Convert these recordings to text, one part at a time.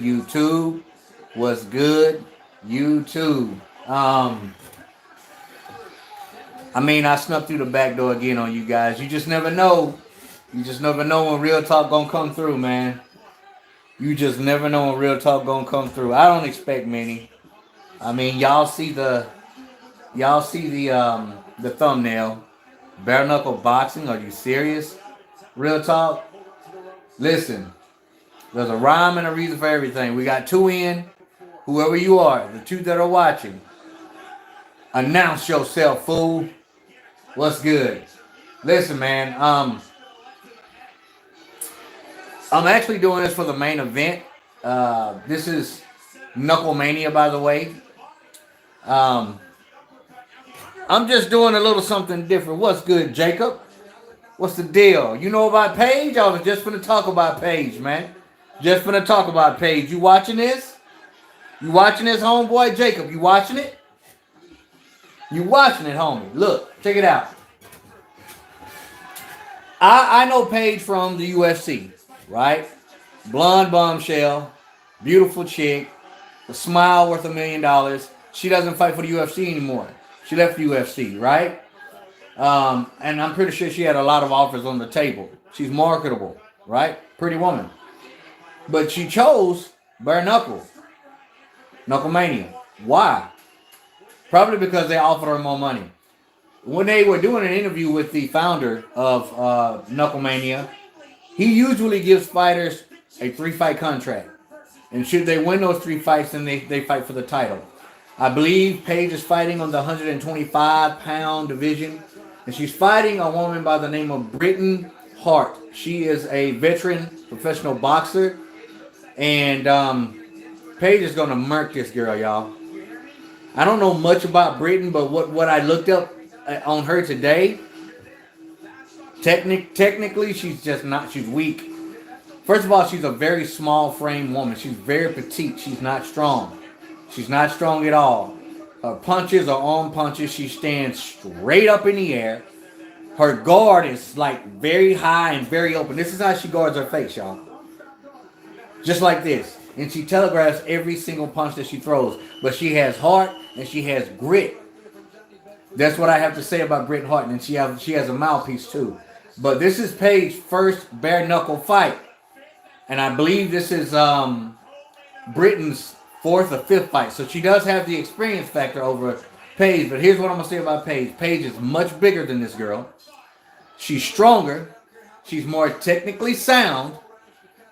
YouTube, what's good? YouTube. I mean, I snuck through the back door again on you guys. You just never know. You just never know when real talk gonna come through, man. You just never know when real talk gonna come through. I don't expect many. I mean, y'all see the thumbnail. Bare knuckle boxing. Are you serious? Real talk. Listen, there's a rhyme and a reason for everything. We got two in. Whoever you are, the two that are watching, announce yourself, fool. What's good? Listen, man. I'm actually doing this for the main event. This is Knuckle Mania, by the way. Um, I'm just doing a little something different. What's good, Jacob? What's the deal? You know about Paige? I was just finna talk about Paige, man. Just finna talk about Paige. You watching this? You watching this, homeboy? Jacob, you watching it? You watching it, homie. Look, check it out. I know Paige from the UFC, right? Blonde bombshell, beautiful chick, a smile worth $1,000,000. She doesn't fight for the UFC anymore. She left the UFC, right? And I'm pretty sure she had a lot of offers on the table. She's marketable, right? Pretty woman. But she chose bare knuckle, knuckle mania. Why? Probably because they offered her more money. When they were doing an interview with the founder of Knuckle Mania, he usually gives fighters a 3-fight contract. And should they win those 3 fights, then they fight for the title. I believe Paige is fighting on the 125-pound division. And she's fighting a woman by the name of Britain Hart. She is a veteran professional boxer. And Paige is going to murk this girl, y'all. I don't know much about Britain, but what I looked up on her today, technically she's just not, she's weak. First of all, she's a very small frame woman. She's very petite. She's not strong. She's not strong at all. Her punches are arm punches. She stands straight up in the air. Her guard is like very high and very open. This is how she guards her face, y'all. Just like this. And she telegraphs every single punch that she throws. But she has heart and she has grit. That's what I have to say about Britain Hart. And she has a mouthpiece too. But this is Paige's first bare knuckle fight. And I believe this is Britain's 4th or 5th fight. So she does have the experience factor over Paige. But here's what I'm going to say about Paige. Paige is much bigger than this girl. She's stronger. She's more technically sound.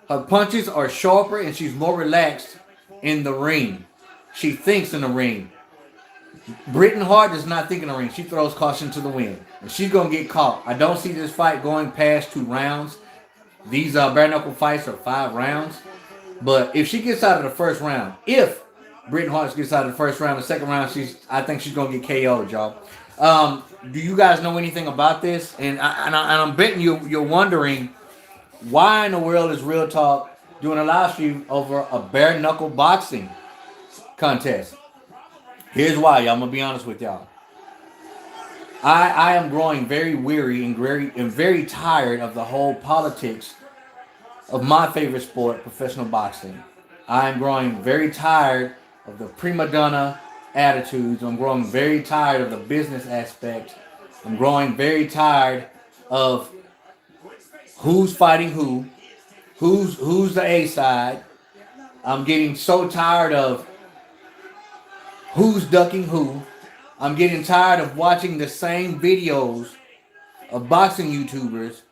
Her punches are sharper and she's more relaxed in the ring. She thinks in the ring. Britain Hart does not think in the ring. She throws caution to the wind. And she's going to get caught. I don't see this fight going past 2 rounds. These bare knuckle fights are 5 rounds. But if she gets out of the first round, if Britain Hart gets out of the first round, the second round, I think she's going to get KO'd, y'all. Do you guys know anything about this? And I'm betting you're wondering, why in the world is Real Talk doing a live stream over a bare knuckle boxing contest? Here's why, y'all. I'm going to be honest with y'all. I am growing very weary and very tired of the whole politics of my favorite sport, professional boxing. I am growing very tired of the prima donna attitudes. I'm growing very tired of the business aspect. I'm growing very tired of who's fighting who's the A side. I'm getting so tired of who's ducking who. I'm getting tired of watching the same videos of boxing YouTubers.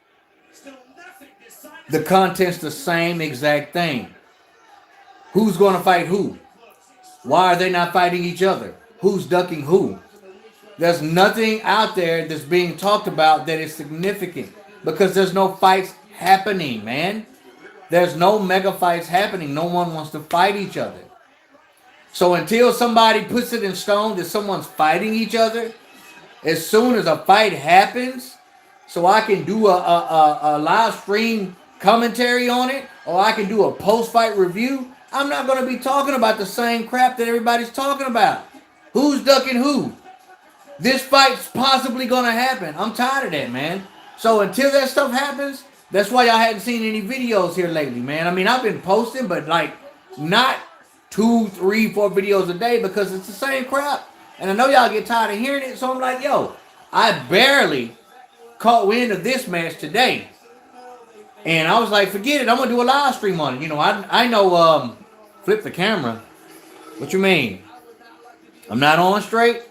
The content's the same exact thing. Who's going to fight who? Why are they not fighting each other? Who's ducking who? There's nothing out there that's being talked about that is significant because there's no fights happening, man. There's no mega fights happening. No one wants to fight each other. So until somebody puts it in stone that someone's fighting each other, as soon as a fight happens, so I can do a live stream commentary on it, or I can do a post-fight review, I'm not going to be talking about the same crap that everybody's talking about. Who's ducking who? This fight's possibly going to happen. I'm tired of that, man. So until that stuff happens, that's why y'all hadn't seen any videos here lately, man. I mean, I've been posting, but like not 2, 3, 4 videos a day because it's the same crap. And I know y'all get tired of hearing it, so I'm like, yo, I barely caught wind of this match today. And I was like, forget it, I'm gonna do a live stream on it. You know, I know flip the camera. What you mean? I'm not on straight?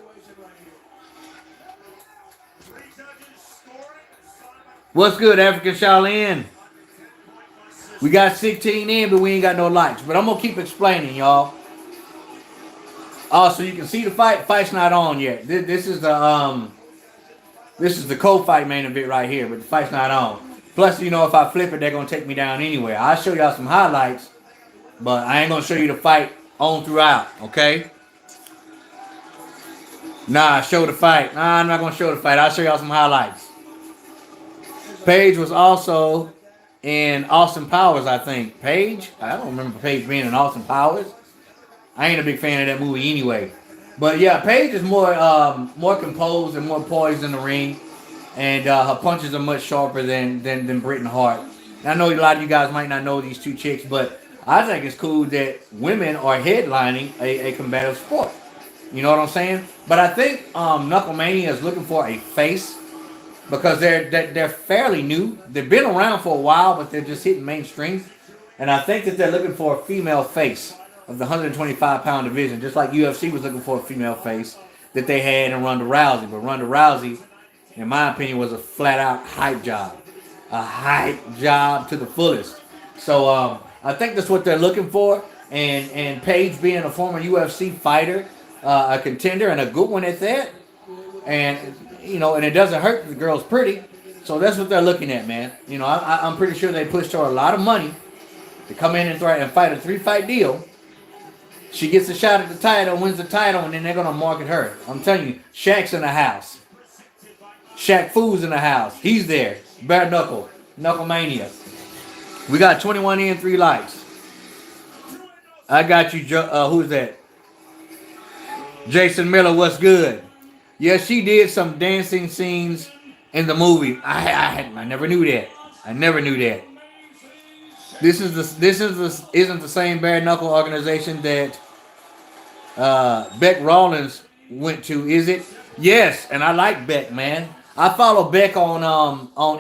What's good, African Shaolin? We got 16 in, but we ain't got no likes. But I'm gonna keep explaining, y'all. Oh, so you can see the fight. Fight's not on yet. This is the co-fight main event right here, but the fight's not on. Plus, you know, if I flip it, they're gonna take me down anyway. I'll show y'all some highlights, but I ain't gonna show you the fight on throughout. Okay? Nah, show the fight. Nah, I'm not gonna show the fight. I'll show y'all some highlights. Paige was also in Austin Powers, I think. Paige? I don't remember Paige being in Austin Powers. I ain't a big fan of that movie anyway. But yeah, Paige is more composed and more poised in the ring. And her punches are much sharper than Britt and Hart. And I know a lot of you guys might not know these two chicks, but I think it's cool that women are headlining a combative sport. You know what I'm saying? But I think Knucklemania is looking for a face because they're fairly new. They've been around for a while, but they're just hitting mainstream. And I think that they're looking for a female face of the 125-pound division, just like UFC was looking for a female face that they had in Ronda Rousey. But Ronda Rousey, in my opinion, was a flat-out hype job. A hype job to the fullest. So I think that's what they're looking for. And Paige being a former UFC fighter, a contender, and a good one at that. And, you know, and it doesn't hurt that the girl's pretty. So that's what they're looking at, man. You know, I'm pretty sure they pushed her a lot of money to come in and fight a 3-fight deal. She gets a shot at the title, wins the title, and then they're going to market her. I'm telling you, Shaq's in the house. Shaq Fu's in the house. He's there. Bareknuckle. Knucklemania. We got 21 in, 3 likes. I got you, who's that? Jason Miller, what's good? Yeah, she did some dancing scenes in the movie. I never knew that. I never knew that. Isn't the same bare knuckle organization that Beck Rawlins went to, is it? Yes, and I like Beck, man. I follow Beck on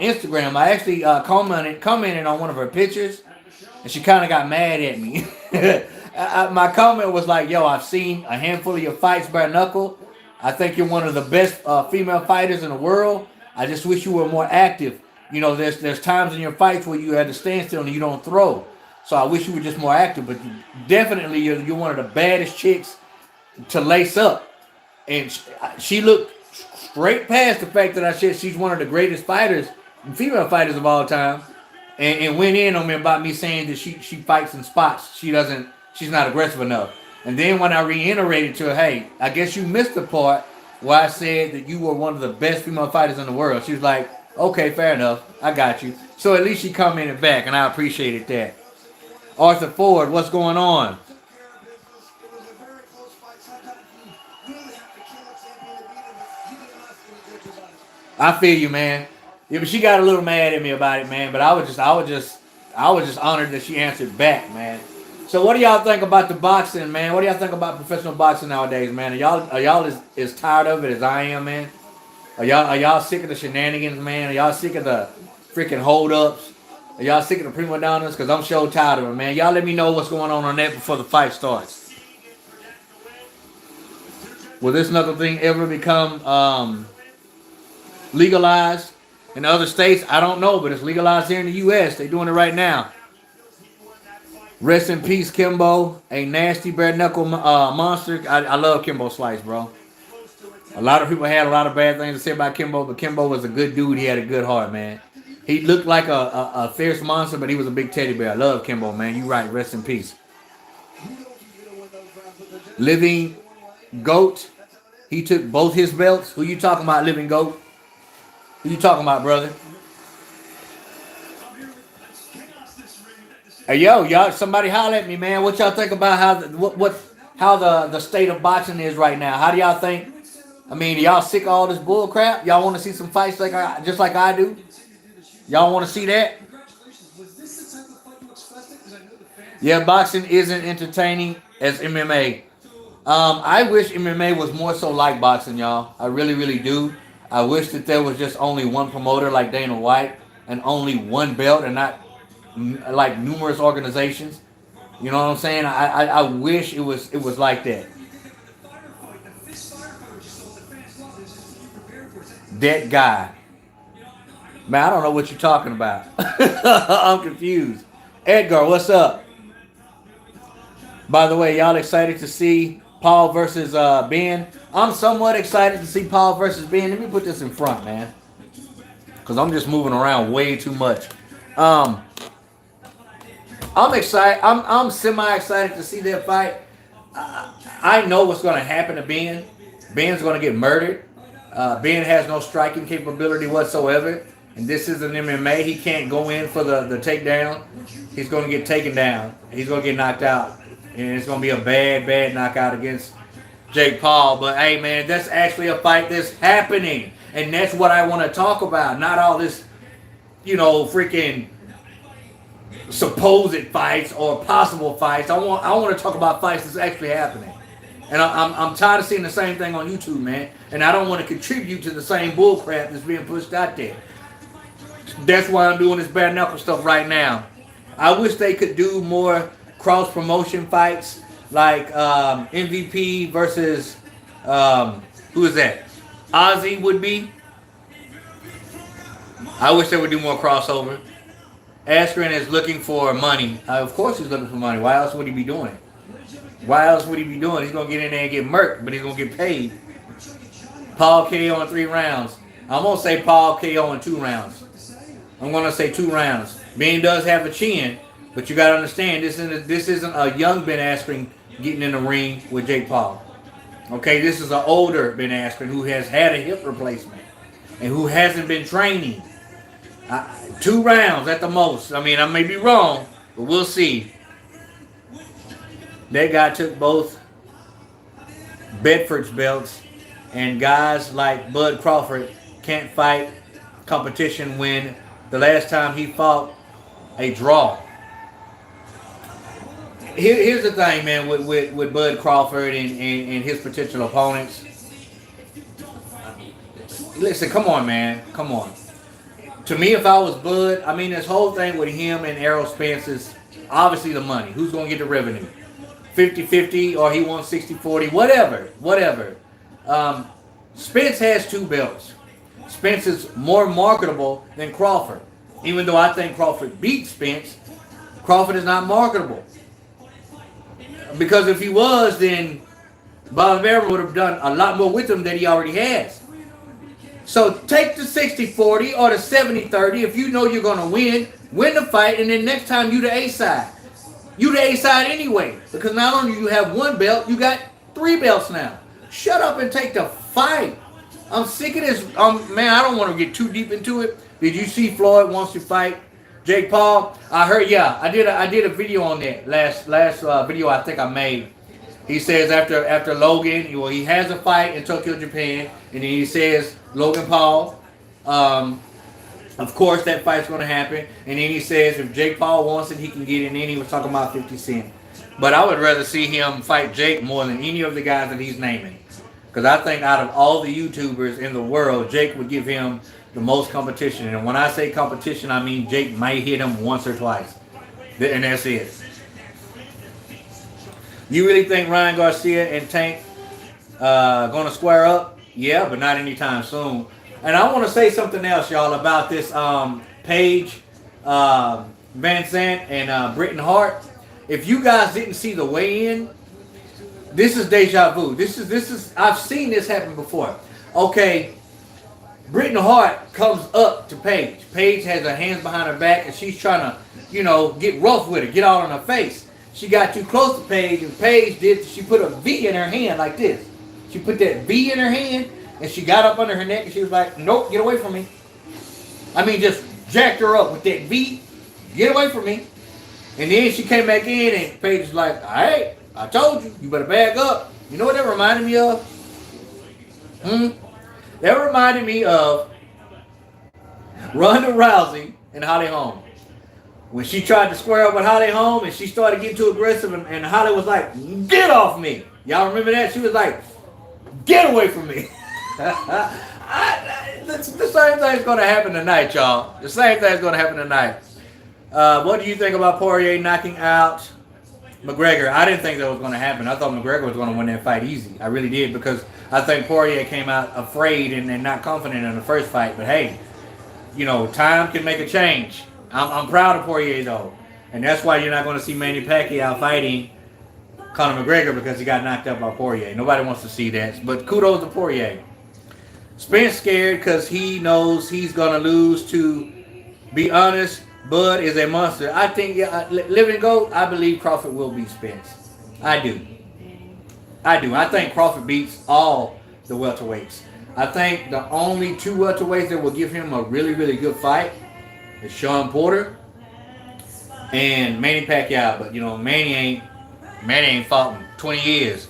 Instagram. I actually commented on one of her pictures, and she kind of got mad at me. My comment was like, yo, I've seen a handful of your fights, bare knuckle. I think you're one of the best female fighters in the world. I just wish you were more active. You know, there's times in your fights where you had to stand still and you don't throw. So I wish you were just more active. But definitely, you're one of the baddest chicks to lace up. And she looked straight past the fact that I said she's one of the greatest fighters, female fighters of all time, and went in on me about me saying that she fights in spots. She's not aggressive enough. And then when I reiterated to her, hey, I guess you missed the part where I said that you were one of the best female fighters in the world. She was like, okay, fair enough. I got you. So at least she commented back, and I appreciated that. Arthur Ford, what's going on? I feel you, man. Yeah, but she got a little mad at me about it, man. But I was just honored that she answered back, man. So what do y'all think about the boxing, man? What do y'all think about professional boxing nowadays, man? Are y'all as tired of it as I am, man? Are y'all sick of the shenanigans, man? Are y'all sick of the freaking hold-ups? Are y'all sick of the prima donnas? Because I'm so tired of it, man. Y'all let me know what's going on that before the fight starts. Will this knuckle thing ever become legalized in other states? I don't know, but it's legalized here in the U.S. They're doing it right now. Rest in peace, Kimbo. A nasty bare knuckle monster. I love Kimbo Slice, bro. A lot of people had a lot of bad things to say about Kimbo, but Kimbo was a good dude. He had a good heart, man. He looked like a fierce monster, but he was a big teddy bear. I love Kimbo, man. You right. Rest in peace. Living Goat. He took both his belts. Who you talking about, Living Goat? Who you talking about, brother? Hey, yo, y'all, somebody holler at me, man. What y'all think about how the state of boxing is right now? How do y'all think? I mean, y'all sick of all this bull crap? Y'all want to see some fights just like I do? Y'all want to see that? Yeah, boxing isn't entertaining as MMA. I wish MMA was more so like boxing, y'all. I really, really do. I wish that there was just only one promoter like Dana White and only one belt and not like numerous organizations. You know what I'm saying? I wish it was like that. That guy. Man, I don't know what you're talking about. I'm confused. Edgar, what's up? By the way, y'all excited to see Paul versus Ben? I'm somewhat excited to see Paul versus Ben. Let me put this in front, man, because I'm just moving around way too much. Um, I'm excited. I'm semi excited to see that fight. I know what's going to happen to Ben. Ben's going to get murdered. Ben has no striking capability whatsoever. And this is an MMA. He can't go in for the takedown. He's going to get taken down. He's going to get knocked out. And it's going to be a bad, bad knockout against Jake Paul. But hey, man, that's actually a fight that's happening. And that's what I want to talk about. Not all this, freaking supposed fights or possible fights. I want to talk about fights that's actually happening. And I'm tired of seeing the same thing on YouTube, man. And I don't want to contribute to the same bullcrap that's being pushed out there. That's why I'm doing this Bareknuckle stuff right now. I wish they could do more cross promotion fights like MVP versus who is that? Ozzy would be. I wish they would do more crossover. Askren is looking for money. Of course he's looking for money. Why else would he be doing it? Why else would he be doing it? He's going to get in there and get murked, but he's going to get paid. Paul KO in 3 rounds. I'm going to say Paul KO in 2 rounds. I'm going to say 2 rounds. Ben does have a chin, but you got to understand, this isn't a young Ben Askren getting in the ring with Jake Paul. Okay, this is an older Ben Askren who has had a hip replacement and who hasn't been training. 2 rounds at the most. I mean, I may be wrong, but we'll see. That guy took both Bedford's belts, and guys like Bud Crawford can't fight competition when the last time he fought a draw. Here's the thing, man, with Bud Crawford and his potential opponents. Listen, come on, man. Come on. To me, if I was Bud, I mean, this whole thing with him and Errol Spence is obviously the money. Who's going to get the revenue? 50-50 or he wants 60-40, whatever. Spence has 2 belts. Spence is more marketable than Crawford. Even though I think Crawford beat Spence, Crawford is not marketable. Because if he was, then Bolivar would have done a lot more with him than he already has. So take the 60-40 or the 70-30 if you know you're going to win the fight, and then next time you the A side. You the A side anyway. Because not only you have 1 belt, you got 3 belts now. Shut up and take the fight. I'm sick of this. Man, I don't want to get too deep into it. Did you see Floyd wants to fight Jake Paul? I heard, yeah. I did a video on that last video I think I made. He says after Logan, he has a fight in Tokyo, Japan, and then he says Logan Paul. Of course, that fight's going to happen. And then he says if Jake Paul wants it, he can get it. And then he was talking about 50 Cent. But I would rather see him fight Jake more than any of the guys that he's naming. Because I think out of all the YouTubers in the world, Jake would give him the most competition. And when I say competition, I mean Jake might hit him once or twice. And that's it. You really think Ryan Garcia and Tank going to square up? Yeah, but not anytime soon. And I want to say something else, y'all, about this Paige, Vanzant, and Britton Hart. If you guys didn't see the weigh-in, this is deja vu. This is I've seen this happen before. Okay, Britton Hart comes up to Paige. Paige has her hands behind her back, and she's trying to, get rough with her, get all in her face. She got too close to Paige, and she put a V in her hand like this. She put that V in her hand, and she got up under her neck, and she was like, nope, get away from me. I mean, just jacked her up with that V. Get away from me. And then she came back in, and Paige was like, all right, I told you, you better back up. You know what that reminded me of? That reminded me of Ronda Rousey and Holly Holm. When she tried to square up with Holly Holm and she started getting too aggressive and Holly was like, get off me. Y'all remember that? She was like, get away from me. The same thing's going to happen tonight, y'all. The same thing's going to happen tonight. What do you think about Poirier knocking out McGregor? I didn't think that was going to happen. I thought McGregor was going to win that fight easy. I really did, because I think Poirier came out afraid and not confident in the first fight. But hey, you know, time can make a change. I'm proud of Poirier, though. And that's why you're not going to see Manny Pacquiao fighting Conor McGregor, because he got knocked out by Poirier. Nobody wants to see that. But kudos to Poirier. Spence scared because he knows he's going to lose. To be honest, Bud is a monster. I think, Living Goat, I believe Crawford will beat Spence. I do. I think Crawford beats all the welterweights. I think the only two welterweights that will give him a really, really good fight is Sean Porter and Manny Pacquiao. But, you know, Manny ain't fought in 20 years.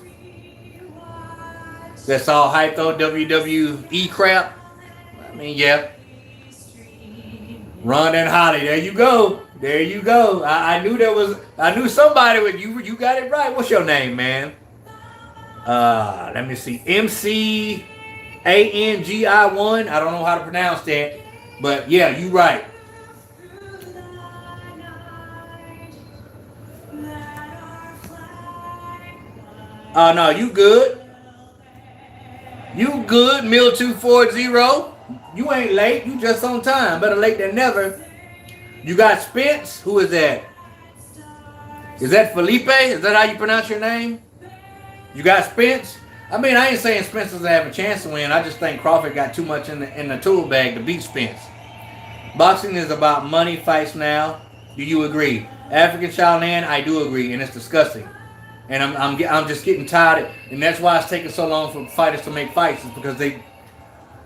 That's all hype, though. WWE crap. I mean, yeah. Ronda and Holly. There you go. There you go. I knew somebody with you. You got it right. What's your name, man? Let me see. MCANGI1. I don't know how to pronounce that. But yeah, you right. No, you good. You good, Mill240. You ain't late. You just on time. Better late than never. You got Spence. Who is that? Is that Felipe? Is that how you pronounce your name? You got Spence. I mean, I ain't saying Spence doesn't have a chance to win. I just think Crawford got too much in the tool bag to beat Spence. Boxing is about money fights now. Do you agree? African Shaolin, I do agree, and it's disgusting. And I'm just getting tired, and that's why it's taking so long for fighters to make fights, is because they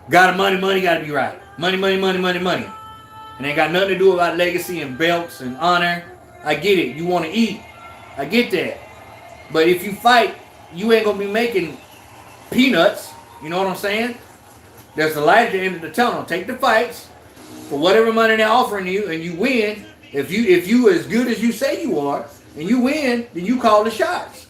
got money got to be right. Money. And they got nothing to do about legacy and belts and honor. I get it. You want to eat. I get that. But if you fight, you ain't going to be making peanuts. You know what I'm saying? There's a light at the end of the tunnel. Take the fights for whatever money they're offering you, and you win. If you as good as you say you are, and you win, then you call the shots.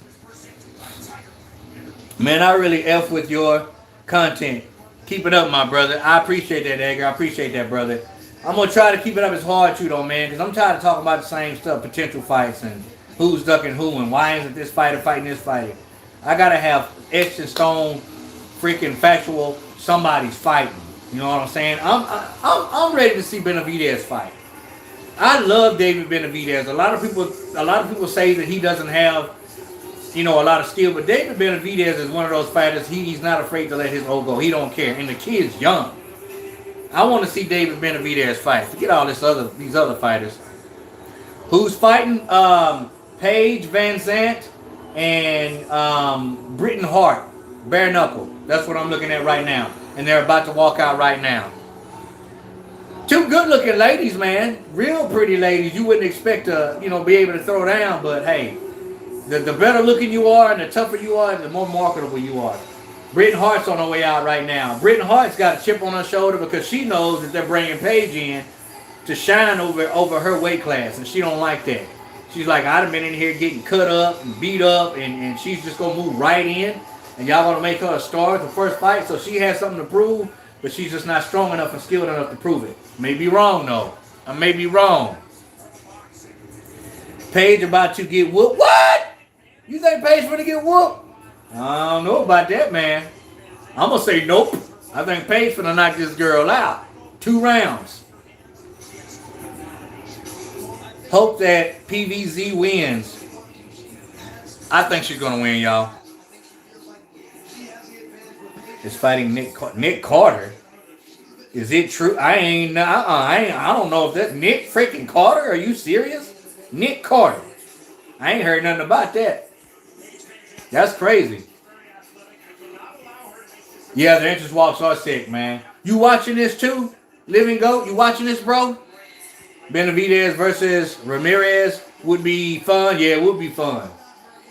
Man, I really F with your content. Keep it up, my brother. I appreciate that, Edgar. I appreciate that, brother. I'm going to try to keep it up as hard, too, though, man, because I'm tired of talking about the same stuff, potential fights, and who's ducking who, and why isn't this fighter fighting this fighter. I got to have etched in stone, freaking factual, somebody's fighting. You know what I'm saying? I'm ready to see Benavidez fight. I love David Benavidez. A lot of people say that he doesn't have, you know, a lot of skill, but David Benavidez is one of those fighters. He's not afraid to let his old go. He don't care, and the kid's young. I want to see David Benavidez fight. Forget all these other fighters. Who's fighting? Paige, Vanzant, and Britton Hart, Bareknuckle. That's what I'm looking at right now, and they're about to walk out right now. Two good-looking ladies, man. Real pretty ladies. You wouldn't expect to, you know, be able to throw down, but hey, the better looking you are and the tougher you are, the more marketable you are. Britton Hart's on her way out right now. Britton Hart's got a chip on her shoulder because she knows that they're bringing Paige in to shine over her weight class, and she don't like that. She's like, I'd have been in here getting cut up and beat up, and she's just going to move right in, and y'all want to make her a star at the first fight, so she has something to prove, but she's just not strong enough and skilled enough to prove it. May be wrong, though. I may be wrong. Paige about to get whooped. What? You think Paige going to get whooped? I don't know about that, man. I'm going to say nope. I think Paige going to knock this girl out. 2 rounds. Hope that PVZ wins. I think she's going to win, y'all. Is fighting Nick Carter. Is it true? I don't know if that's Nick freaking Carter. Are you serious? Nick Carter. I ain't heard nothing about that. That's crazy. Yeah, the entrance walks are sick, man. You watching this too? Living Goat, you watching this, bro? Benavidez versus Ramirez would be fun. Yeah, it would be fun.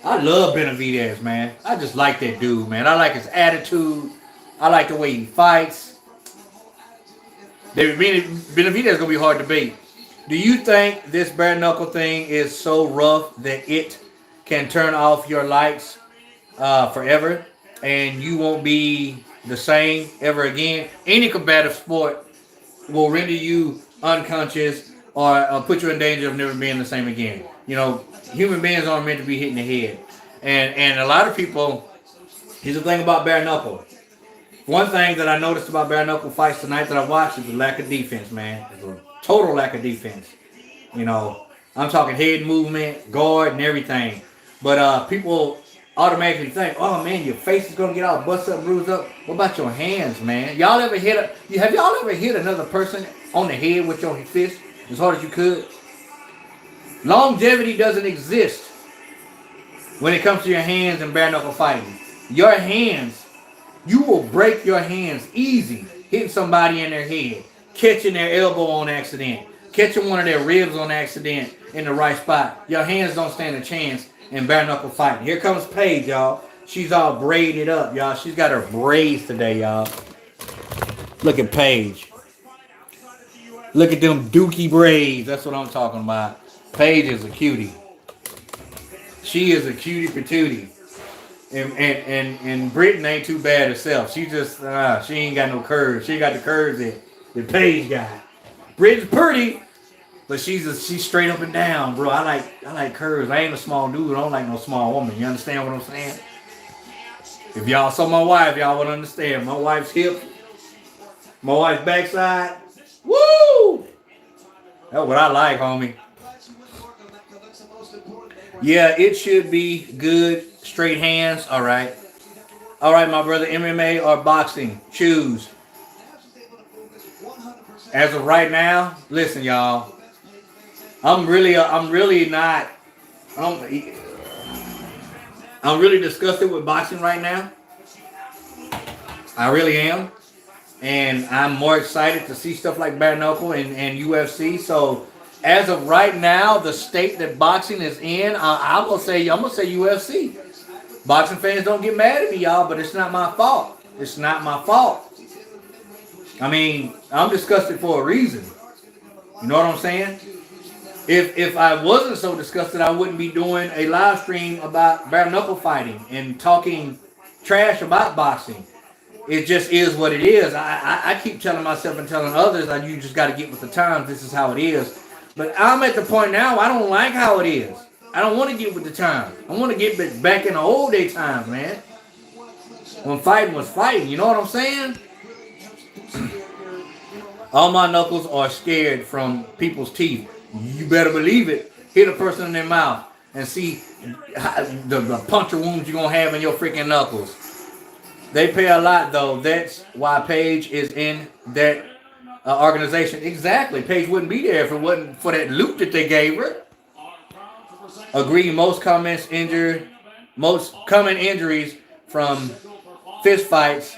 I love Benavidez, man. I just like that dude, man. I like his attitude. I like the way he fights. Benavidez is going to be hard to beat. Do you think this bare knuckle thing is so rough that it can turn off your lights forever, and you won't be the same ever again? Any combative sport will render you unconscious or put you in danger of never being the same again. You know, human beings aren't meant to be hitting the head, and a lot of people. Here's the thing about bare knuckle. One thing that I noticed about bare knuckle fights tonight that I watched is the lack of defense, man. It's a total lack of defense. You know, I'm talking head movement, guard, and everything. But people automatically think, oh man, your face is gonna get all busted up, bruised up. What about your hands, man? Have y'all ever hit another person on the head with your fist as hard as you could? Longevity doesn't exist when it comes to your hands in bare knuckle fighting. Your hands, you will break your hands easy hitting somebody in their head, catching their elbow on accident, catching one of their ribs on accident in the right spot. Your hands don't stand a chance in bare knuckle fighting. Here comes Paige, y'all. She's all braided up, y'all. She's got her braids today, y'all. Look at Paige. Look at them dookie braids. That's what I'm talking about. Paige is a cutie. She is a cutie patootie. And Britain ain't too bad herself. She just she ain't got no curves. She ain't got the curves that Paige got. Britain's pretty, but she's straight up and down, bro. I like curves. I ain't a small dude. I don't like no small woman. You understand what I'm saying? If y'all saw my wife, y'all would understand. My wife's hip, my wife's backside. Woo! That's what I like, homie. Yeah, it should be good. Straight hands. All right. All right, my brother. MMA or boxing? Choose. As of right now, listen, y'all. I'm really disgusted with boxing right now. I really am. And I'm more excited to see stuff like bare knuckle and UFC. So as of right now, the state that boxing is in, I'm gonna say UFC. Boxing fans don't get mad at me, y'all, but it's not my fault. It's not my fault. I mean, I'm disgusted for a reason. You know what I'm saying? If I wasn't so disgusted, I wouldn't be doing a live stream about bare knuckle fighting and talking trash about boxing. It just is what it is. I keep telling myself and telling others that you just got to get with the times. This is how it is. But I'm at the point now, I don't like how it is. I don't want to get with the times. I want to get back in the old day times, man. When fighting was fighting. You know what I'm saying? All my knuckles are scared from people's teeth. You better believe it. Hit a person in their mouth and see the puncture wounds you're going to have in your freaking knuckles. They pay a lot, though. That's why Paige is in that organization. Exactly. Paige wouldn't be there if it wasn't for that loot that they gave her. Agree. Most common injuries from fist fights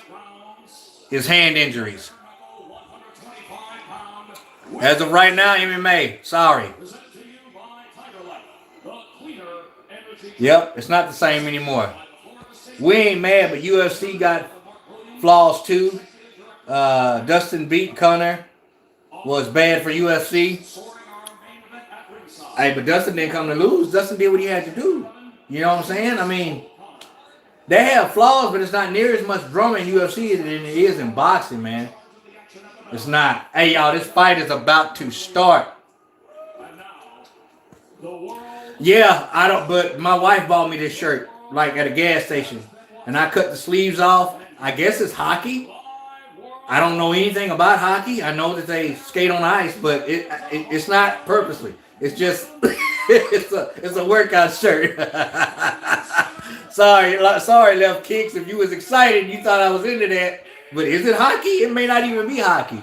is hand injuries. As of right now, MMA. Sorry. Yep, it's not the same anymore. We ain't mad, but UFC got flaws too. Dustin beat Conor was bad for UFC. Hey, but Dustin didn't come to lose. Dustin did what he had to do. You know what I'm saying? I mean, they have flaws, but it's not near as much drama in UFC than it is in boxing, man. It's not. Hey, y'all, this fight is about to start. Yeah, I don't, but my wife bought me this shirt, like at a gas station. And I cut the sleeves off. I guess it's hockey. I don't know anything about hockey. I know that they skate on ice, but it's not purposely. It's just it's a workout shirt. Sorry, Left Kicks. If you was excited, you thought I was into that. But is it hockey? It may not even be hockey.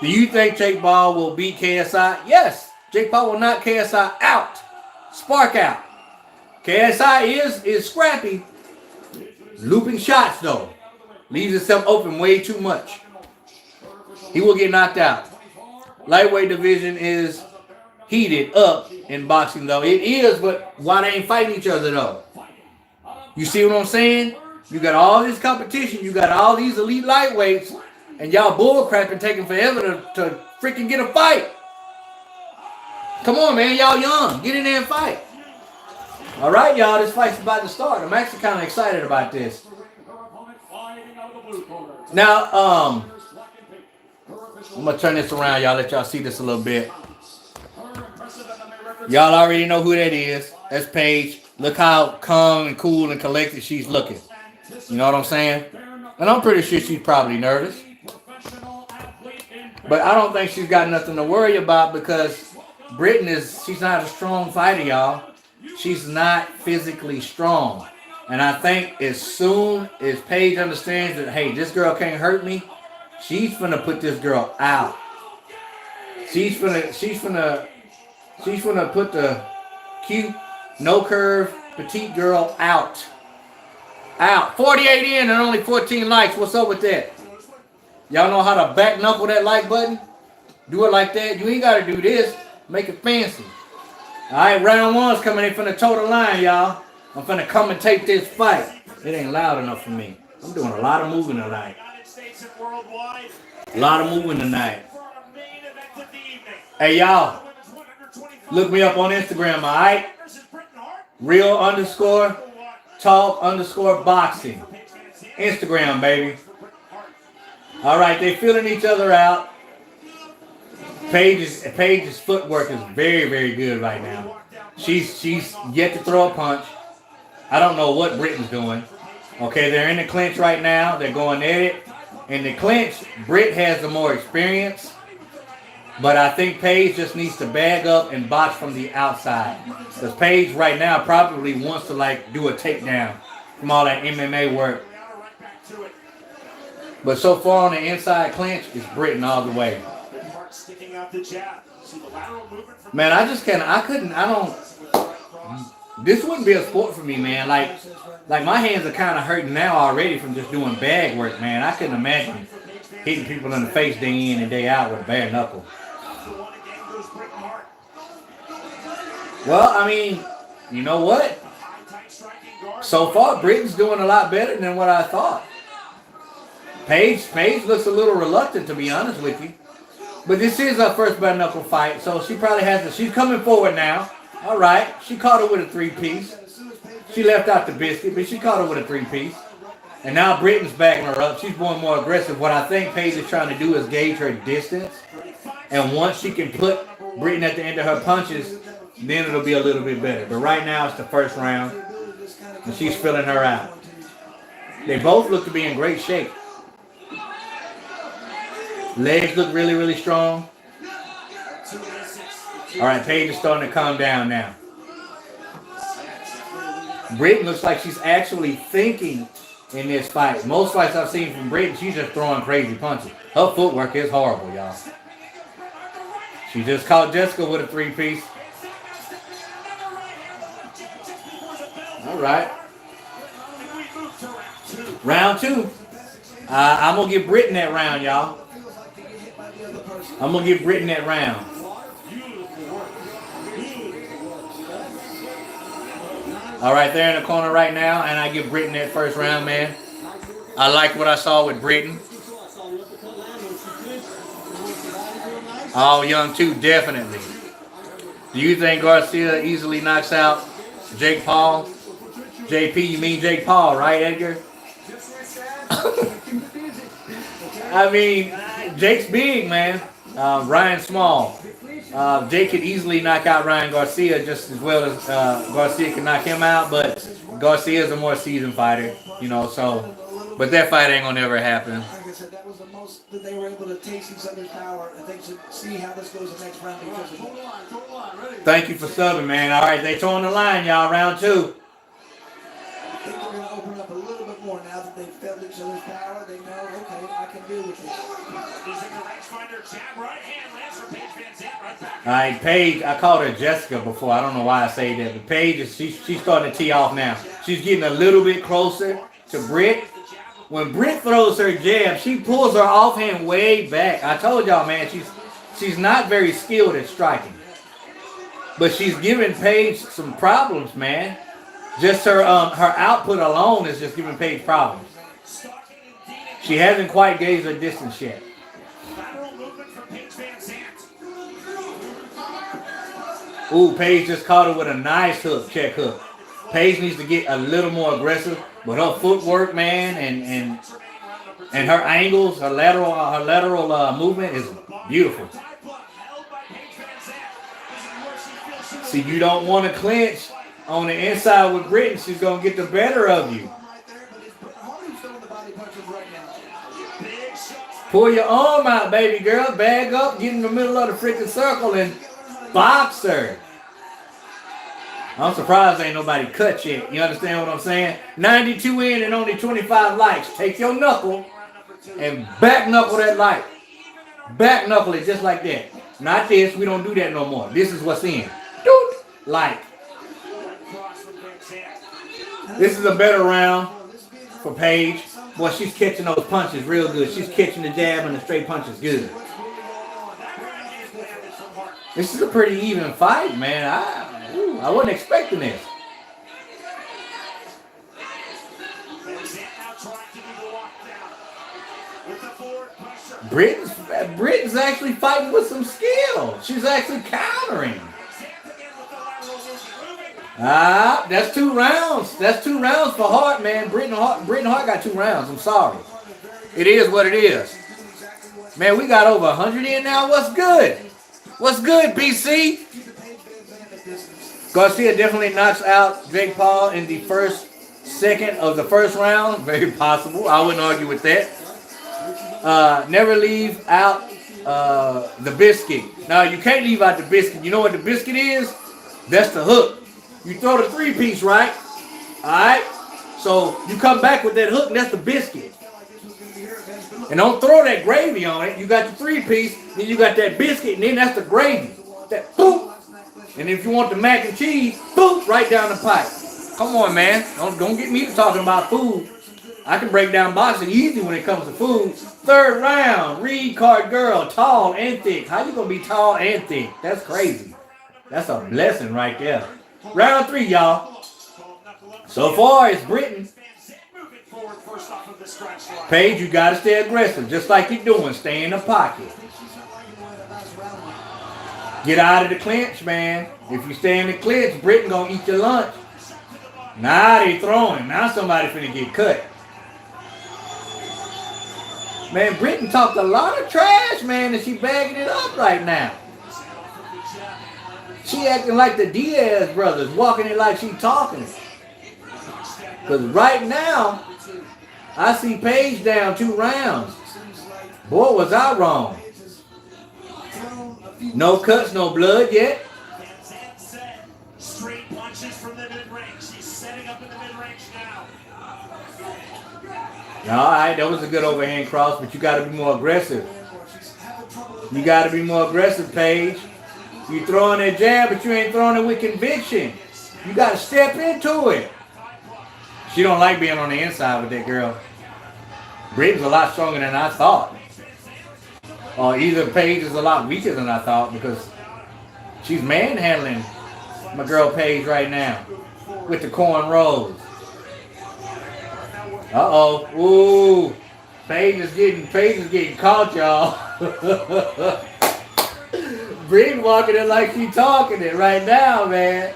Do you think Jake Paul will beat KSI? Yes. Jake Paul will knock KSI out. Spark out. KSI is scrappy. Looping shots, though. Leaves himself open way too much. He will get knocked out. Lightweight division is heated up in boxing, though. It is, but why they ain't fighting each other, though? You see what I'm saying? You got all this competition. You got all these elite lightweights. And y'all bullcrapping taking forever to freaking get a fight. Come on, man. Y'all young. Get in there and fight. All right, y'all. This fight's about to start. I'm actually kind of excited about this. Now, I'm going to turn this around, y'all. Let y'all see this a little bit. Y'all already know who that is. That's Paige. Look how calm and cool and collected she's looking. You know what I'm saying? And I'm pretty sure she's probably nervous. But I don't think she's got nothing to worry about because she's not a strong fighter, y'all. She's not physically strong. And I think as soon as Paige understands that, hey, this girl can't hurt me, she's finna put this girl out. She's finna put the cute, no curve, petite girl out. Out. 48 in and only 14 likes. What's up with that? Y'all know how to back knuckle that like button? Do it like that. You ain't got to do this. Make it fancy. All right, round one's coming in from the total line, y'all. I'm finna commentate this fight. It ain't loud enough for me. I'm doing a lot of moving tonight. A lot of moving tonight. Hey, y'all. Look me up on Instagram, all right? Real_talk_boxing. Instagram, baby. All right, they feeling each other out. Paige's footwork is very, very good right now. She's yet to throw a punch. I don't know what Britton's doing. Okay, they're in the clinch right now. They're going at it. In the clinch, Britt has the more experience. But I think Paige just needs to bag up and box from the outside. Because Paige right now probably wants to do a takedown from all that MMA work. But so far on the inside clinch, it's Britton all the way. Man, this wouldn't be a sport for me, man. Like my hands are kind of hurting now already from just doing bag work, man. I couldn't imagine hitting people in the face day in and day out with a bare knuckle. Well, I mean, you know what? So far, Britton's doing a lot better than what I thought. Paige looks a little reluctant, to be honest with you. But this is her first bare knuckle fight, so she probably has to. She's coming forward now. All right. She caught her with a 3-piece. She left out the biscuit, but she caught her with a 3-piece. And now Britton's backing her up. She's going more aggressive. What I think Paige is trying to do is gauge her distance. And once she can put Britton at the end of her punches, then it'll be a little bit better. But right now it's the first round, and she's filling her out. They both look to be in great shape. Legs look really, really strong. All right, Paige is starting to calm down now. Britton looks like she's actually thinking in this fight. Most fights I've seen from Britton, she's just throwing crazy punches. Her footwork is horrible, y'all. She just caught Jessica with a 3-piece. All right. Round 2. I'm going to give Britton that round, y'all. I'm going to give Britton that round. All right, they're in the corner right now, and I give Britton that first round, man. I like what I saw with Britton. All young, too, definitely. Do you think Garcia easily knocks out Jake Paul? JP, you mean Jake Paul, right, Edgar? I mean, Jake's big, man. Ryan small. Jake could easily knock out Ryan Garcia just as well as Garcia can knock him out, but Garcia's a more seasoned fighter, you know, so. But that fight ain't gonna ever happen. Like I said, that was the most that they were able to taste each other's power, and they should see how this goes the next round. Thank you for subbing, man. All right, they towing the line, y'all. Round 2. I think they're going to open up a little bit more now that they've felt each other's power. They know, okay, I can deal with this. All right, Paige, I called her Jessica before. I don't know why I say that, but Paige, she's starting to tee off now. She's getting a little bit closer to Britt. When Britt throws her jab, she pulls her offhand way back. I told y'all, man, she's not very skilled at striking. But she's giving Paige some problems, man. Just her output alone is just giving Paige problems. She hasn't quite gauged her distance yet. Ooh, Paige just caught her with a nice hook, check hook. Paige needs to get a little more aggressive, but her footwork, man, and her angles, her lateral movement is beautiful. See, you don't want to clinch on the inside with Britain. She's gonna get the better of you. Pull your arm out, baby girl. Bag up, get in the middle of the freaking circle and box her. I'm surprised ain't nobody cut yet. You understand what I'm saying? 92 in and only 25 likes. Take your knuckle and back knuckle that like. Back knuckle it just like that. Not this. We don't do that no more. This is what's in. Doot. Like. This is a better round for Paige. Boy, she's catching those punches real good. She's catching the jab and the straight punches good. This is a pretty even fight, man. I wasn't expecting this. Britain's actually fighting with some skill. She's actually countering. That's 2 rounds. That's 2 rounds for Hart, man. Britain Hart got 2 rounds. I'm sorry. It is what it is. Man, we got over 100 in now. What's good? What's good, BC? Garcia definitely knocks out Jake Paul in the first second of the first round. Very possible. I wouldn't argue with that. Never leave out the biscuit. Now, you can't leave out the biscuit. You know what the biscuit is? That's the hook. You throw the 3-piece, right? All right? So you come back with that hook, and that's the biscuit. And don't throw that gravy on it. You got the 3-piece, then you got that biscuit, and then that's the gravy. That boop. And if you want the mac and cheese, boop, right down the pipe. Come on, man. Don't get me talking about food. I can break down boxing easy when it comes to food. 3rd round, reed card girl, tall and thick. How you gonna be tall and thick? That's crazy. That's a blessing right there. Round 3, y'all. So far, it's Britain. Paige, you gotta stay aggressive, just like you're doing. Stay in the pocket. Get out of the clinch, man. If you stay in the clinch, Britain gonna eat your lunch. Now they throwing. Now somebody finna get cut. Man, Britain talked a lot of trash, man, and she bagging it up right now. She acting like the Diaz brothers, walking it like she talking. Because right now, I see Paige down 2 rounds. Boy, was I wrong. No cuts, no blood yet. Straight punches from the mid-range. She's setting up in the mid-range now. All right, that was a good overhand cross, but you got to be more aggressive. You got to be more aggressive, Paige. You throwing that jab, but you ain't throwing it with conviction. You got to step into it. She don't like being on the inside with that girl. Britain's a lot stronger than I thought. Or either Paige is a lot weaker than I thought because she's manhandling my girl Paige right now with the cornrows. Uh-oh. Ooh. Paige is getting caught, y'all. Britain walking it like she talking it right now, man.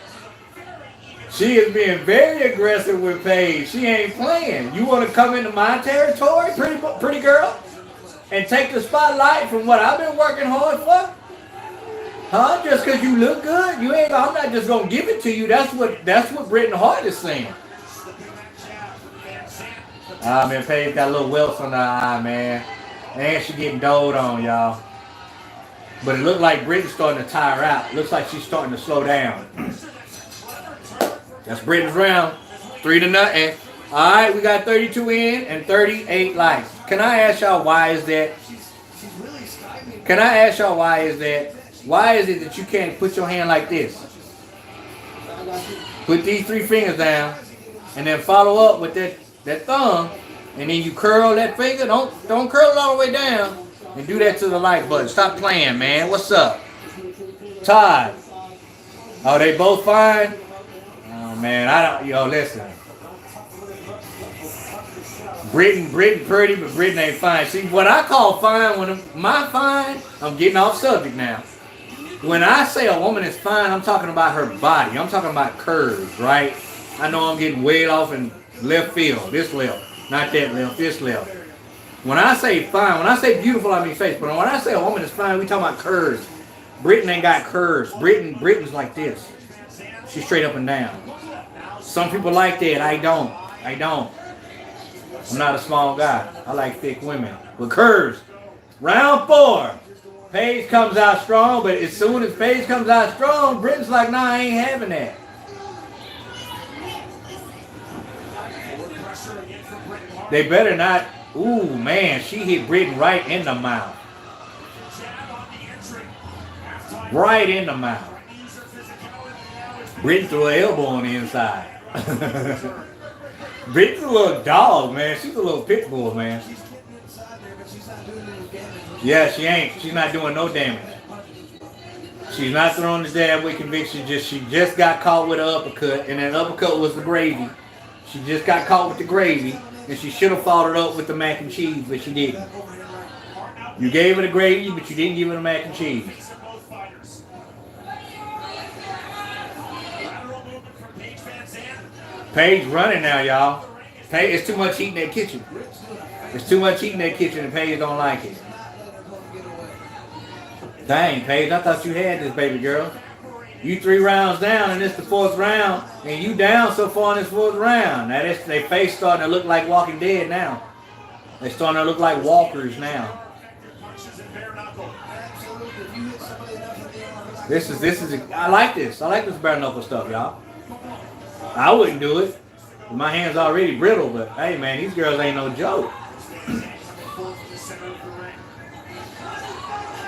She is being very aggressive with Paige. She ain't playing. You want to come into my territory, pretty girl, and take the spotlight from what I've been working hard for? Huh? Just because you look good, I'm not just gonna give it to you. That's what Britain Hart is saying. Man, Paige got a little welts on her eye, man, and she getting doled on, y'all. But it looked like Britain's starting to tire out. It looks like she's starting to slow down. That's Britain's round. 3-0. All right, we got 32 in and 38 likes. Can I ask y'all why is that? Can I ask y'all why is that? Why is it that you can't put your hand like this? Put these 3 fingers down and then follow up with that thumb, and then you curl that finger. Don't curl it all the way down. And do that to the like button. Stop playing, man. What's up? Todd. Oh, they both fine? Oh, man. Listen. Britain pretty, but Britain ain't fine. See, what I call fine, my fine, I'm getting off subject now. When I say a woman is fine, I'm talking about her body. I'm talking about curves, right? I know I'm getting way off in left field. This left. Not that left. This left. When I say fine, when I say beautiful, I mean face. But when I say a woman is fine, we talking about curves. Britain ain't got curves. Britain's like this. She's straight up and down. Some people like that. I don't. I'm not a small guy. I like thick women with curves. Round 4. Paige comes out strong, but as soon as Paige comes out strong, Britain's like, nah, I ain't having that. They better not. Ooh, man, she hit Britain right in the mouth. Right in the mouth. Britain threw her elbow on the inside. Britain's a little dog, man. She's a little pit bull, man. Yeah, she ain't. She's not doing no damage. She's not throwing the jab with conviction. She just got caught with an uppercut, and that uppercut was the gravy. She just got caught with the gravy, and she should have followed it up with the mac and cheese, but she didn't. You gave her the gravy, but you didn't give her the mac and cheese. Paige running now, y'all. Paige, it's too much heat in that kitchen. It's too much heat in that kitchen, and Paige don't like it. Dang, Paige, I thought you had this, baby girl. You 3 rounds down, and it's the 4th round, and you down so far in this 4th round. Now, their face starting to look like Walking Dead now. They starting to look like walkers now. This is. I like this. I like this bare knuckle stuff, y'all. I wouldn't do it. My hand's already brittle, but hey, man, these girls ain't no joke.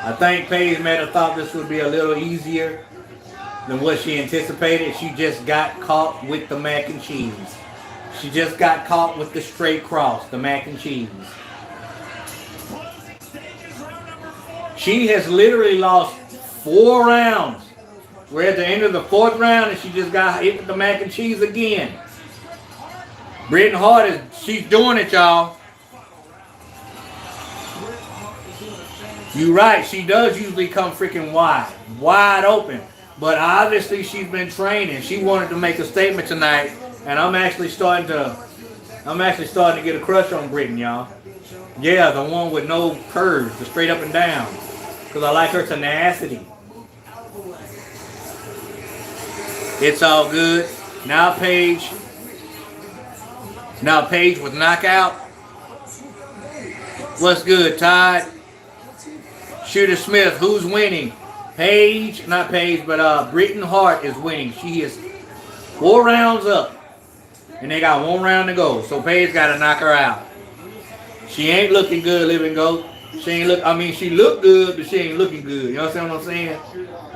I think Paige may have thought this would be a little easier than what she anticipated. She just got caught with the mac and cheese. She just got caught with the straight cross, the mac and cheese. She has literally lost 4 rounds. We're at the end of the 4th round, and she just got hit with the mac and cheese again. Britain Hart she's doing it, y'all. You're right, she does usually come freaking wide open. But obviously she's been training. She wanted to make a statement tonight, and I'm actually starting to get a crush on Britain, y'all. Yeah, the one with no curves, the straight up and down. Because I like her tenacity. It's all good. Now Paige with knockout. What's good, Todd? Shooter Smith, who's winning? Paige, not Paige, but Britain Hart is winning. She is 4 rounds up. And they got 1 round to go. So Paige got to knock her out. She ain't looking good, Living Goat. She looked good, but she ain't looking good. You understand what I'm saying?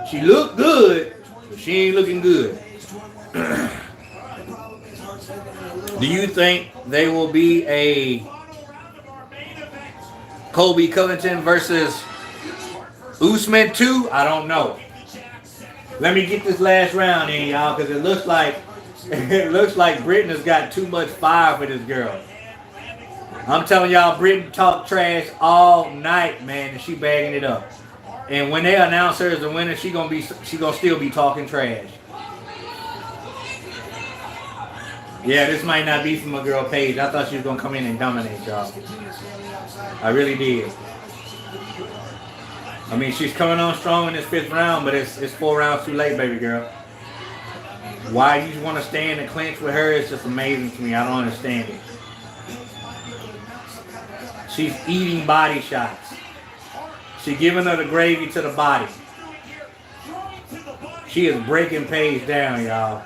She looked good, but she ain't looking good. Do you think they will be a Colby Covington versus Usman 2? I don't know. Let me get this last round in, y'all, because it looks like Britain has got too much fire for this girl. I'm telling y'all, Britain talk trash all night, man, and she bagging it up. And when they announce her as the winner, she gonna still be talking trash. Yeah, this might not be from a girl Paige. I thought she was gonna come in and dominate, y'all. I really did. I mean, she's coming on strong in this 5th round, but it's 4 rounds too late, baby girl. Why you want to stand and clinch with her is just amazing to me. I don't understand it. She's eating body shots. She's giving her the gravy to the body. She is breaking Paige down, y'all.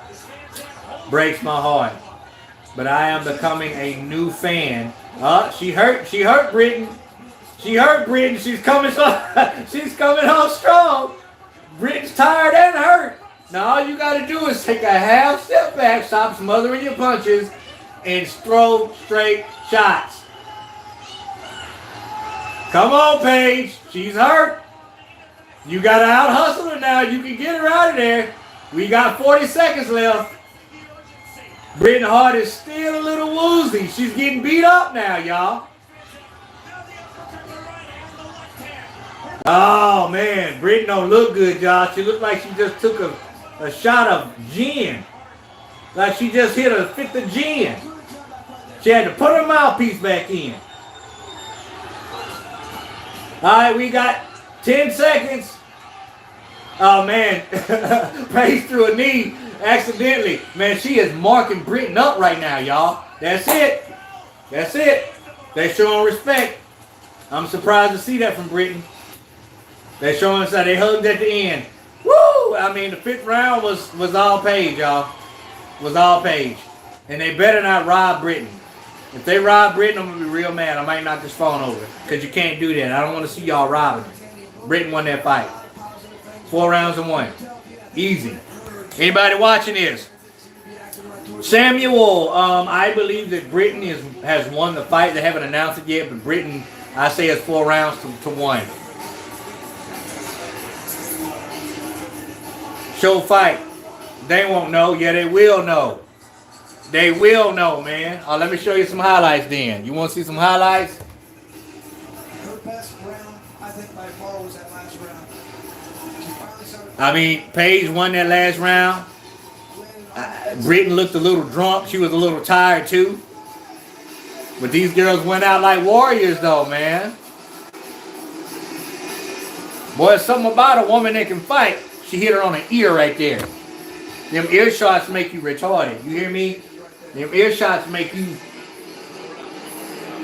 Breaks my heart. But I am becoming a new fan. She hurt Britain. She hurt Britain. She's coming on strong. Britain's tired and hurt. Now all you got to do is take a half step back, stop smothering your punches, and throw straight shots. Come on, Paige. She's hurt. You got to out-hustle her now. You can get her out of there. We got 40 seconds left. Britain Hart is still a little woozy. She's getting beat up now, y'all. Oh man, Brittany don't look good, y'all. She looked like she just took a shot of gin. Like she just hit a fifth of gin. She had to put her mouthpiece back in. Alright, we got 10 seconds. Oh man, Paige threw a knee accidentally. Man, she is marking Brittany up right now, y'all. That's it. That's it. They showing respect. I'm surprised to see that from Brittany. They showing us how they hugged at the end. Woo! I mean, the 5th round was all Paige, y'all. Was all Paige. And they better not rob Brittany. If they rob Brittany, I'm going to be real mad. I might knock this phone over. Because you can't do that. I don't want to see y'all robbing her. Brittany won that fight. 4 rounds and 1. Easy. Anybody watching this? Samuel, I believe that Brittany has won the fight. They haven't announced it yet, but Brittany, I say it's 4 rounds to 1. Show fight. They won't know. Yeah, they will know. They will know, man. Let me show you some highlights then. You want to see some highlights? Her best round, I think, by far was that last round. I mean, Paige won that last round. Brittany looked a little drunk. She was a little tired, too. But these girls went out like warriors, though, man. Boy, it's something about a woman that can fight. She hit her on the ear right there. Them ear shots make you retarded. You hear me? Them ear shots make you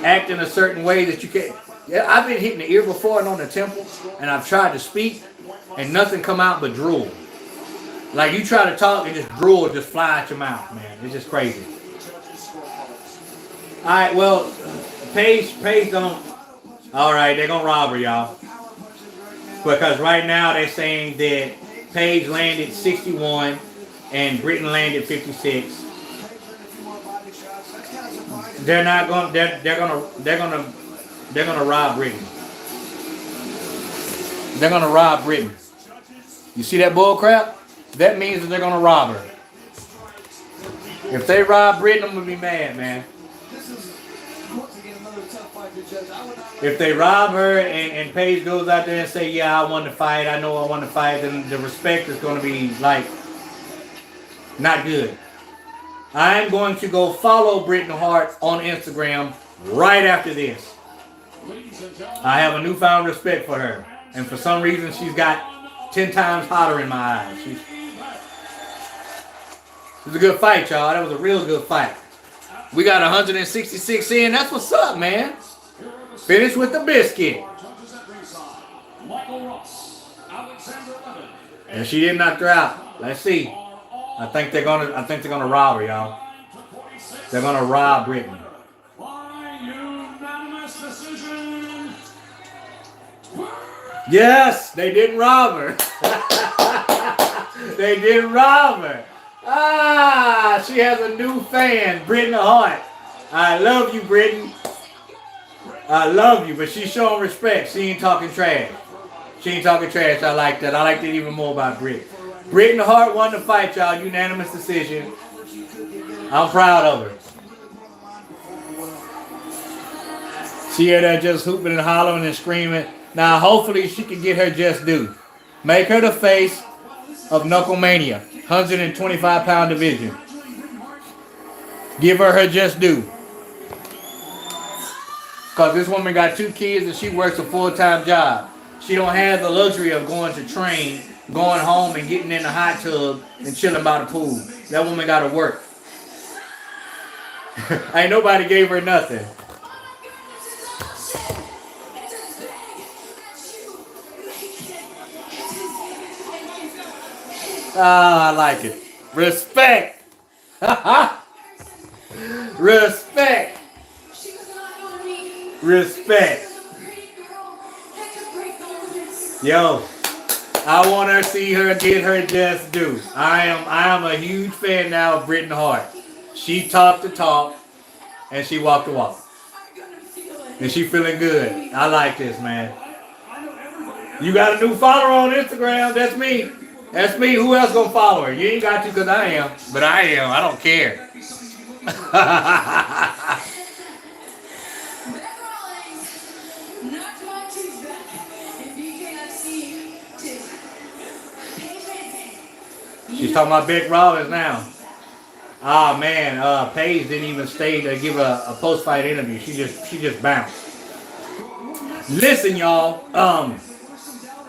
act in a certain way that you can't. Yeah, I've been hitting the ear before and on the temple, and I've tried to speak, and nothing come out but drool. Like you try to talk and just drool just fly out your mouth, man. It's just crazy. All right, well, Paige don't. All right, they're gonna rob her, y'all. Because right now they're saying that Paige landed 61 and Brittany landed 56. They're not going. They're gonna rob Brittany. They're gonna rob Brittany. You see that bull crap? That means that they're gonna rob her. If they rob Brittany, I'm gonna be mad, man. If they rob her and Paige goes out there and say, yeah, I won the fight, I know I won the fight, then the respect is going to be, like, not good. I'm going to go follow Brittany Hart on Instagram right after this. I have a newfound respect for her. And for some reason, she's got 10 times hotter in my eyes. It was a good fight, y'all. That was a real good fight. We got 166 in. That's what's up, man. Finish with the biscuit. And she did knock her out. Let's see. I think they're gonna rob her, y'all. They're gonna rob Brittany. Yes, they didn't rob her. They didn't rob her. Ah, she has a new fan, Brittany Hart. I love you, Brittany. I love you, but she's showing respect. She ain't talking trash. She ain't talking trash. I like that. I like that even more about Brittany. Brittany Hart won the fight, y'all. Unanimous decision. I'm proud of her. See her there just hooping and hollering and screaming. Now, hopefully, she can get her just due. Make her the face of Knuckle Mania. 125-pound division. Give her just due. Because this woman got 2 kids and she works a full-time job. She don't have the luxury of going to train, going home and getting in the hot tub and chilling by the pool. That woman got to work. Ain't nobody gave her nothing. Ah, I like it. Respect. Respect. Respect. Yo, I want her to see her get her just due. I am a huge fan now of Brittany Hart. She talked the talk and she walked the walk. And she feeling good. I like this, man. You got a new follower on Instagram. That's me. That's me. Who else gonna follow her? You ain't got to because I am. But I am. I don't care. talking about Beck Rollins now. Oh man, Paige didn't even stay to give a post-fight interview. She just bounced. Listen, y'all.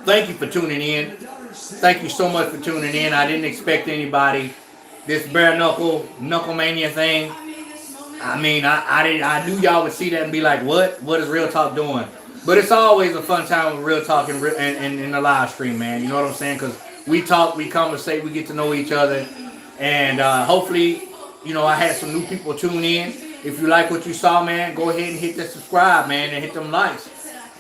Thank you for tuning in. Thank you so much for tuning in. I didn't expect anybody. This Knuckle Mania thing. I mean, I knew y'all would see that and be like, what? What is Real Talk doing? But it's always a fun time with Real Talk and in the live stream, man. You know what I'm saying? Because we talk, we conversate, we get to know each other. And hopefully, you know, I had some new people tune in. If you like what you saw, man, go ahead and hit that subscribe, man, and hit them likes.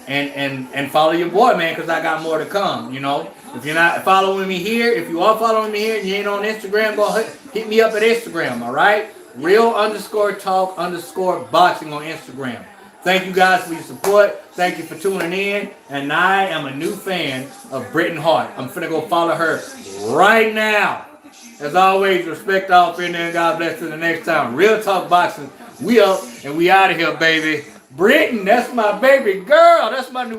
And follow your boy, man, because I got more to come, you know. If you're not following me here, if you are following me here and you ain't on Instagram, go hit me up at Instagram, all right? Real_talk_boxing on Instagram. Thank you guys for your support. Thank you for tuning in. And I am a new fan of Britain Hart. I'm finna go follow her right now. As always, respect all, friend, and God bless till the next time. Real Talk Boxing. We up and we out of here, baby. Britain, that's my baby girl. That's my new